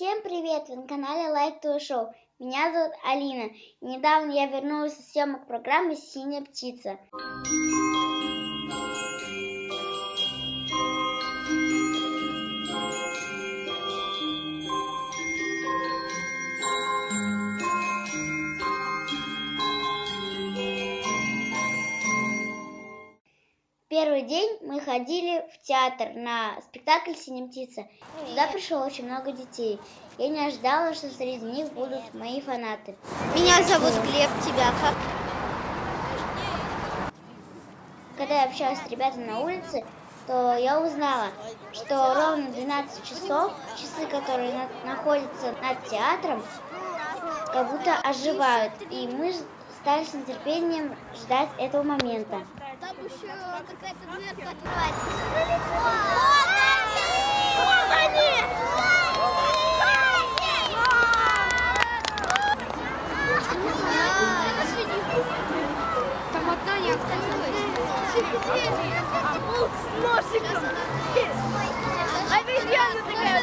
Всем привет! Вы на канале Like to Show. Меня зовут Алина. Недавно я вернулась со съемок программы «Синяя птица». Первый день мы ходили в театр на спектакль «Синяя птица». Туда пришло очень много детей. Я не ожидала, что среди них будут мои фанаты. Меня зовут Глеб, тебя как? Когда я общалась с ребятами на улице, то я узнала, что ровно 12 часов, часы, которые находятся над театром, как будто оживают. И мы стали с нетерпением ждать этого момента. Там еще какая-то дверка открывается. Там одна не открылась. Лук с носиком. Обезьяна такая.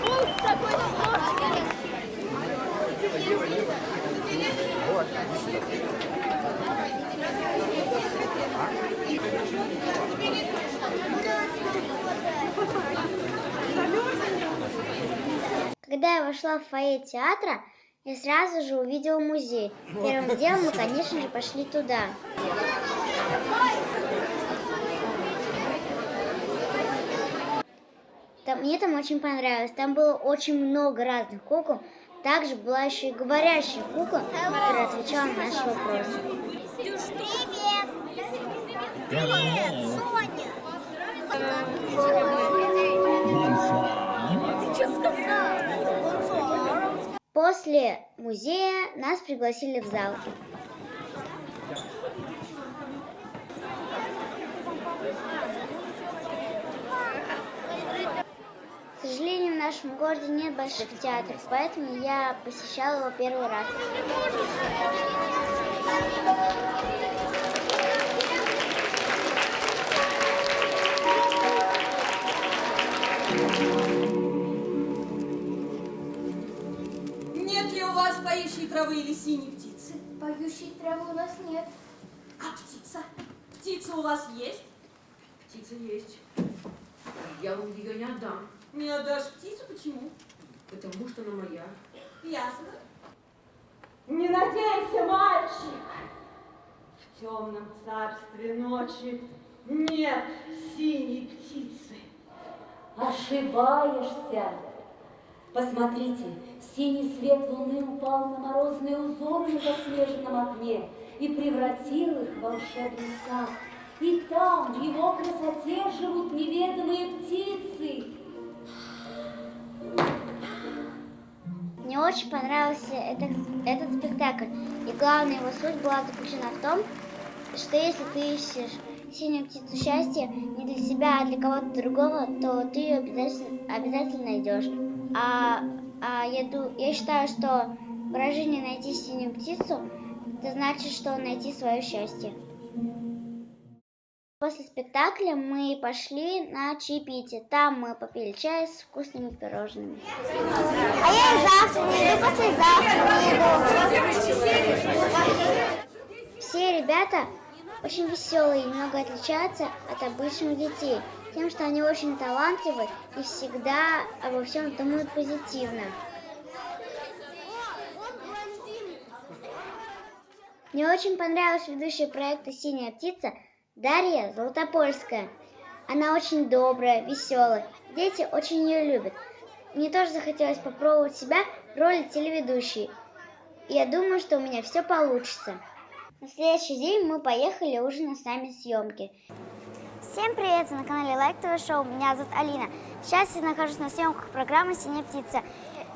Лук такой с носиком. Когда я вошла в фойе театра, я сразу же увидела музей. Первым делом мы, конечно же, пошли туда. Мне там очень понравилось. Там было очень много разных кукол. Также была еще и говорящая кукла, которая отвечала на наши вопросы. Привет! Привет, Соня! Ты что сказала? После музея нас пригласили в зал. К сожалению, в нашем городе нет больших театров, поэтому я посещала его первый раз. Нет ли у вас поющей травы или синей птицы? Поющей травы у нас нет. А птица? Птица у вас есть? Птица есть. Я вам ее не отдам. Не отдашь птицу? Почему? Потому что она моя. Ясно. Не надейся, мальчик! В темном царстве ночи нет синей птицы. Ошибаешься. Посмотрите, синий свет луны упал на морозные узоры на заснеженном окне и превратил их в волшебный сад. И там, в его красоте, живут неведомые птицы. Мне очень понравился этот спектакль. И главная его суть была заключена в том, что если ты ищешь синюю птицу счастья не для себя, а для кого-то другого, то ты ее обязательно найдешь. Я считаю, что выражение «найти синюю птицу» это значит, что найти свое счастье. После спектакля мы пошли на чаепитие. Там мы попили чай с вкусными пирожными. А я и завтра не иду, послезавтра не иду. Все ребята очень веселые и немного отличаются от обычных детей, тем, что они очень талантливы и всегда обо всем думают позитивно. Мне очень понравилась ведущая проекта «Синяя птица» Дарья Золотопольская. Она очень добрая, веселая. Дети очень ее любят. Мне тоже захотелось попробовать себя в роли телеведущей. И я думаю, что у меня все получится. На следующий день мы поехали уже на сами съемки. Всем привет! Вы на канале Like to Show. Меня зовут Алина. Сейчас я нахожусь на съемках программы «Синяя птица».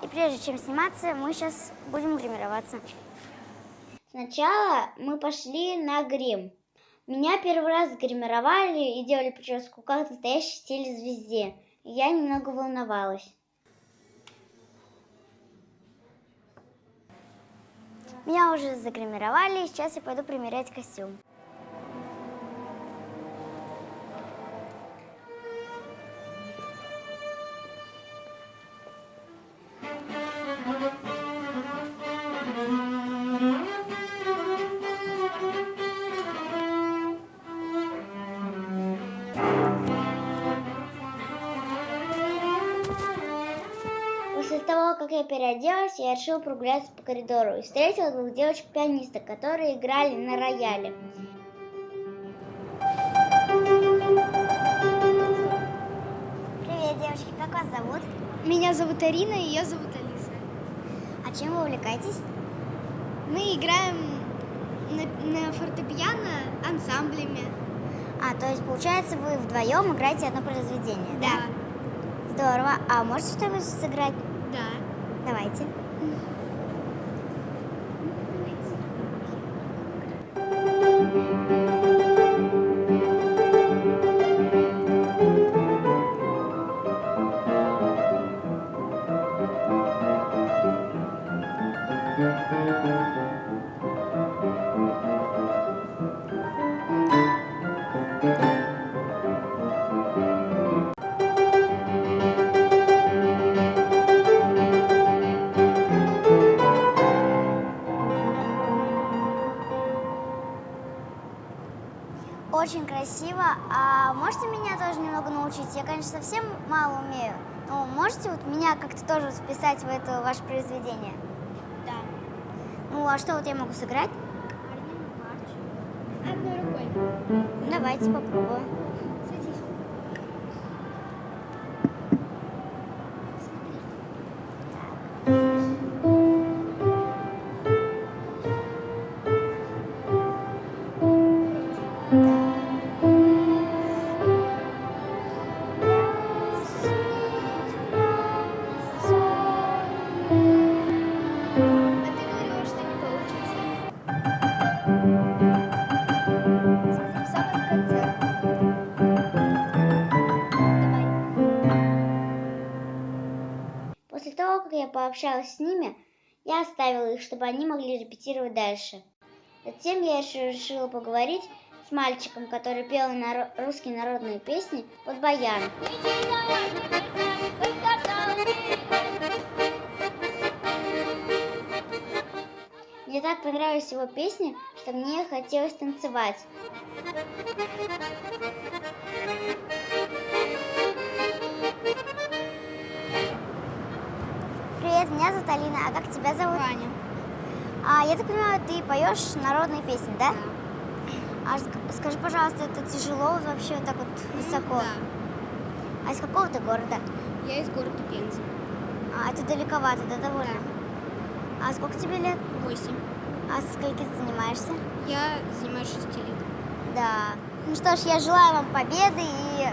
И прежде чем сниматься, мы сейчас будем гримироваться. Сначала мы пошли на грим. Меня первый раз гримировали и делали прическу как настоящей телезвезде. И я немного волновалась. Меня уже загримировали, сейчас я пойду примерять костюм. как я переоделась, я решила прогуляться по коридору и встретила двух девочек-пианисток, которые играли на рояле. Привет, девочки, как вас зовут? Меня зовут Арина, и ее зовут Алиса. А чем вы увлекаетесь? Мы играем на фортепиано ансамблями. То есть, получается, вы вдвоем играете одно произведение, Да. Здорово. А можете что-нибудь сыграть? Да. Давайте. Очень красиво. А можете меня тоже немного научить? Я, конечно, совсем мало умею. Но можете вот меня как-то тоже вписать в это ваше произведение? Да. Ну, а что вот я могу сыграть? Одной рукой. Давайте попробую. Садись. А ты говорила, что не получится. Смотри, в самом конце. Давай. После того, как я пообщалась с ними, я оставила их, чтобы они могли репетировать дальше. Затем я еще решила поговорить с мальчиком, который пел русские народные песни под баян. Мне так понравились его песни, что мне хотелось танцевать. Привет, меня зовут Алина. А как тебя зовут? Ваня. Я так понимаю, ты поешь народные песни, да? Скажи, пожалуйста, это тяжело вообще вот так вот высоко? Да. А из какого ты города? Я из города Пенза. Это далековато, да, довольно? А сколько тебе лет? 8. А со скольки ты занимаешься? Я занимаюсь 6 лет. Да. Ну что ж, я желаю вам победы и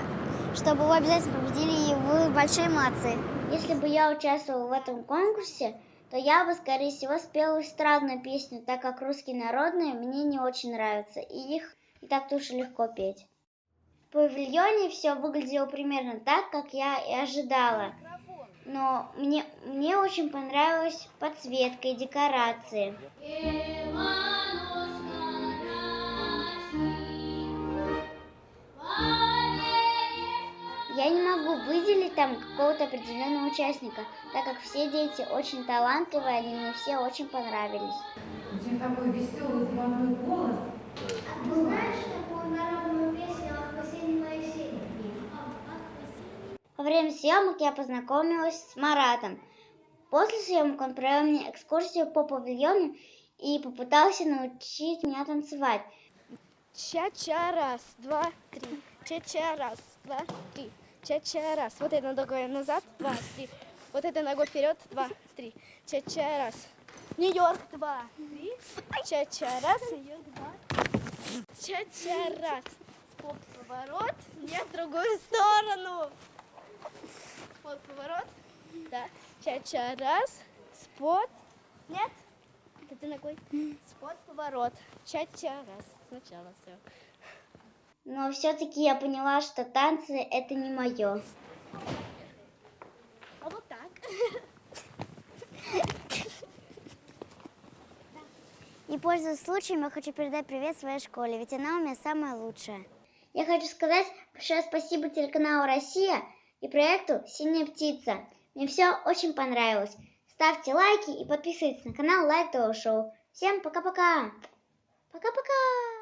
чтобы вы обязательно победили, и вы большие молодцы. Если бы я участвовала в этом конкурсе, то я бы, скорее всего, спела эстрадную песню, так как русские народные мне не очень нравятся, и их не так-то уж и легко петь. В павильоне все выглядело примерно так, как я и ожидала, но мне очень понравилась подсветка и декорации. Я не могу выделить там какого-то определенного участника, так как все дети очень талантливые, они мне все очень понравились. У тебя такой веселый звонкий голос. Ты знаешь такую народную песню о Василии Моисееве? Во время съемок я познакомилась с Маратом. После съемок он провел мне экскурсию по павильону и попытался научить меня танцевать. Ча-ча, раз, два, три. Ча-ча, раз, два, три. Ча-ча, раз. Вот этой ногой назад, 2, 3. Вот этой ногой вперед, 2, 3. Ча-ча, раз. Нью-Йорк, 2, 3. Ча-ча, раз. Нью-Йорк, 2. Ча-ча, раз. Стоп, поворот. Нет, в другую сторону. Вот поворот. Да. Ча-ча, раз. Спот. Нет. Это ногой. Спот, поворот. Ча-ча, раз. Сначала все. Но все-таки я поняла, что танцы – это не мое. А вот так. И, пользуясь случаем, я хочу передать привет своей школе, ведь она у меня самая лучшая. Я хочу сказать большое спасибо телеканалу «Россия» и проекту «Синяя птица». Мне все очень понравилось. Ставьте лайки и подписывайтесь на канал Лайк Шоу. Всем пока-пока! Пока-пока!